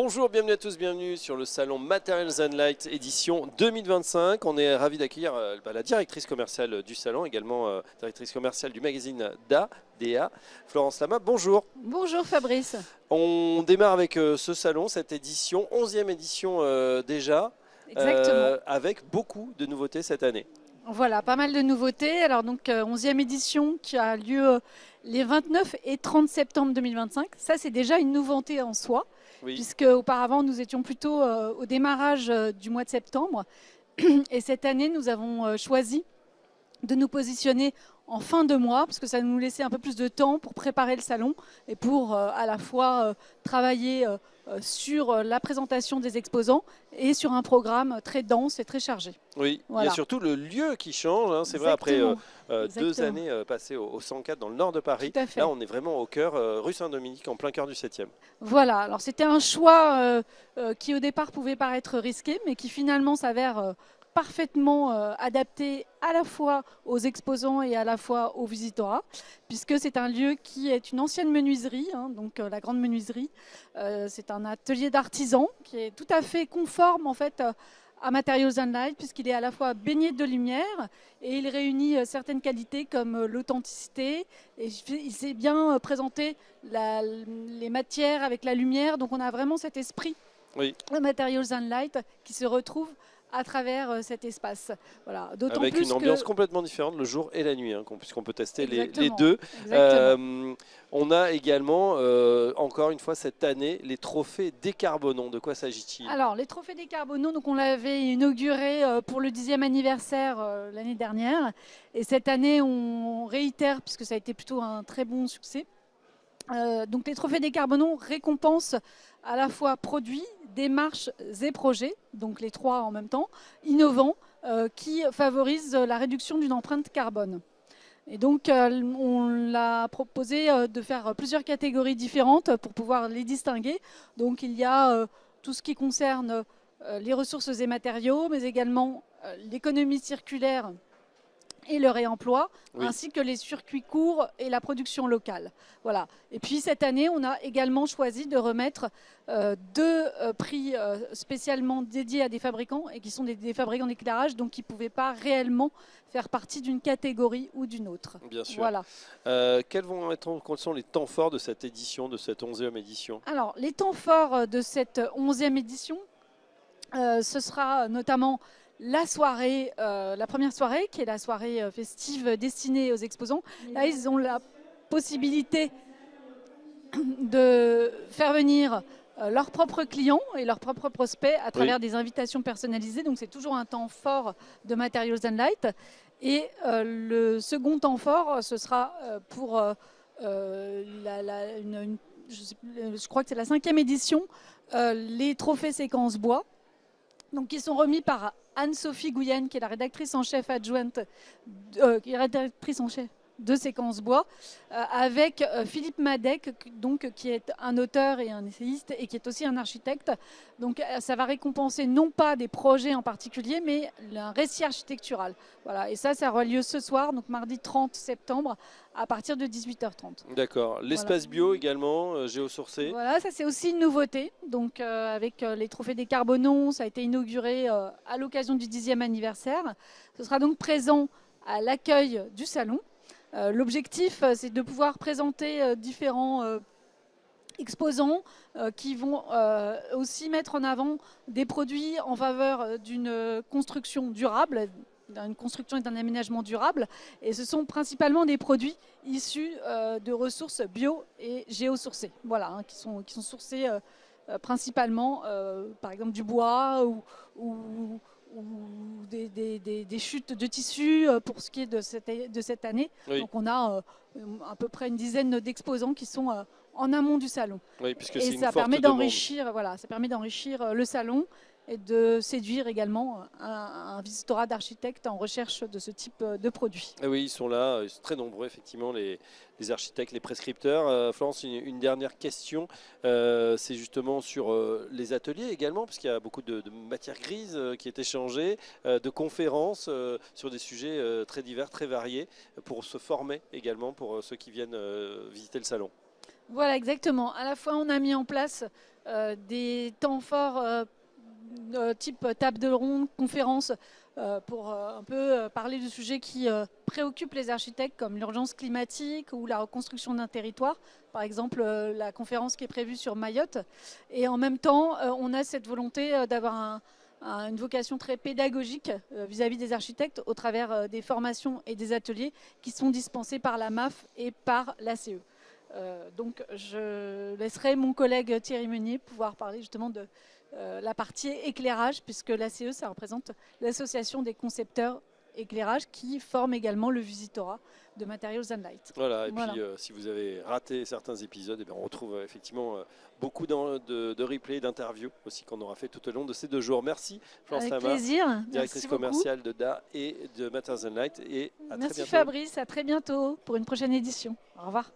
Bonjour, bienvenue à tous, bienvenue sur le salon Materials and Light édition 2025. On est ravis d'accueillir la directrice commerciale du salon, également directrice commerciale du magazine DA, Florence Lama. Bonjour. Bonjour Fabrice. On démarre avec ce salon, cette édition, 11e édition déjà, avec beaucoup de nouveautés cette année. Voilà, pas mal de nouveautés. Alors donc 11e édition qui a lieu les 29 et 30 septembre 2025. Ça c'est déjà une nouveauté en soi. Oui. Puisque auparavant nous étions plutôt au démarrage du mois de septembre et cette année nous avons choisi de nous positionner en fin de mois parce que ça nous laissait un peu plus de temps pour préparer le salon et pour à la fois travailler sur la présentation des exposants et sur un programme très dense et très chargé. Oui, voilà. Il y a surtout le lieu qui change, hein, c'est vrai, après 2 années passées au 104 dans le nord de Paris. Là, on est vraiment au cœur, rue Saint-Dominique, en plein cœur du 7e. Voilà, alors c'était un choix qui au départ pouvait paraître risqué, mais qui finalement s'avère parfaitement adapté à la fois aux exposants et à la fois aux visiteurs, puisque c'est un lieu qui est une ancienne menuiserie, hein, donc la grande menuiserie. C'est un atelier d'artisans qui est tout à fait conforme en fait à Materials and Light, puisqu'il est à la fois baigné de lumière et il réunit certaines qualités comme l'authenticité et il sait bien présenter les matières avec la lumière, donc on a vraiment cet esprit de Materials and Light qui se retrouve à travers cet espace. Voilà. Avec une ambiance complètement différente le jour et la nuit, hein, puisqu'on peut tester les deux. On a également, encore une fois cette année, les trophées Décarbonons. De quoi s'agit-il? Alors, les trophées Décarbonons, donc on l'avait inauguré pour le 10e anniversaire l'année dernière. Et cette année, on réitère, puisque ça a été plutôt un très bon succès. Donc les trophées Décarbonons récompensent à la fois produits, démarches et projets, donc les trois en même temps, innovants, qui favorisent la réduction d'une empreinte carbone. Et donc on l'a proposé de faire plusieurs catégories différentes pour pouvoir les distinguer. Donc il y a tout ce qui concerne les ressources et matériaux, mais également l'économie circulaire et le réemploi, ainsi que les circuits courts et la production locale. Voilà. Et puis cette année, on a également choisi de remettre 2 prix spécialement dédiés à des fabricants, et qui sont des fabricants d'éclairage, donc qui ne pouvaient pas réellement faire partie d'une catégorie ou d'une autre. Bien sûr. Voilà. Quels sont les temps forts de cette édition, de cette 11e édition? Alors, les temps forts de cette 11e édition, ce sera notamment la soirée, la première soirée, qui est la soirée festive destinée aux exposants. Là, ils ont la possibilité de faire venir leurs propres clients et leurs propres prospects à travers des invitations personnalisées. Donc, c'est toujours un temps fort de Materials and Light. Et le second temps fort, ce sera pour je crois que c'est la 5e édition, les trophées séquences bois. Donc, qui sont remis par Anne-Sophie Gouyen, qui est la rédactrice en chef adjointe, qui est rédactrice en chef de Séquences Bois, avec Philippe Madec, donc, qui est un auteur et un essayiste et qui est aussi un architecte. Donc ça va récompenser non pas des projets en particulier, mais un récit architectural. Voilà. Et ça aura lieu ce soir, donc mardi 30 septembre, à partir de 18h30. D'accord. L'espace bio également, géosourcé. Voilà, ça c'est aussi une nouveauté. Donc avec les trophées Décarbonons, ça a été inauguré à l'occasion du 10e anniversaire. Ce sera donc présent à l'accueil du salon. L'objectif, c'est de pouvoir présenter différents exposants qui vont aussi mettre en avant des produits en faveur d'une construction durable, d'une construction et d'un aménagement durable. Et ce sont principalement des produits issus de ressources bio et géosourcées, voilà, hein, qui sont sourcés principalement, par exemple, du bois ou des chutes de tissus pour ce qui est de cette année. Donc on a à peu près une dizaine d'exposants qui sont en amont du salon. Oui, puisque et c'est une ça forte permet d'enrichir, demande. ça permet d'enrichir le salon et de séduire également un visitorat d'architectes en recherche de ce type de produits. Et oui, ils sont là, ils sont très nombreux effectivement, les architectes, les prescripteurs. Florence, une dernière question, c'est justement sur les ateliers également, parce qu'il y a beaucoup de matières grises qui est échangée, de conférences sur des sujets très divers, très variés, pour se former également pour ceux qui viennent visiter le salon. Voilà, exactement. À la fois, on a mis en place des temps forts type table de ronde, conférence, pour un peu parler de sujets qui préoccupent les architectes, comme l'urgence climatique ou la reconstruction d'un territoire. Par exemple, la conférence qui est prévue sur Mayotte. Et en même temps, on a cette volonté d'avoir une vocation très pédagogique vis-à-vis des architectes au travers des formations et des ateliers qui sont dispensés par la MAF et par l'ACE. Donc je laisserai mon collègue Thierry Meunier pouvoir parler justement de la partie éclairage, puisque l'ACE, ça représente l'association des concepteurs éclairage qui forme également le Visitorat de Materials and Light. Voilà, et puis si vous avez raté certains épisodes, on retrouve effectivement beaucoup de replays, d'interviews aussi qu'on aura fait tout au long de ces 2 jours. Merci Florence Avec Lama, plaisir. directrice commerciale de DA et de Materials and Light. Et à Merci très bientôt. Fabrice, à très bientôt pour une prochaine édition. Au revoir.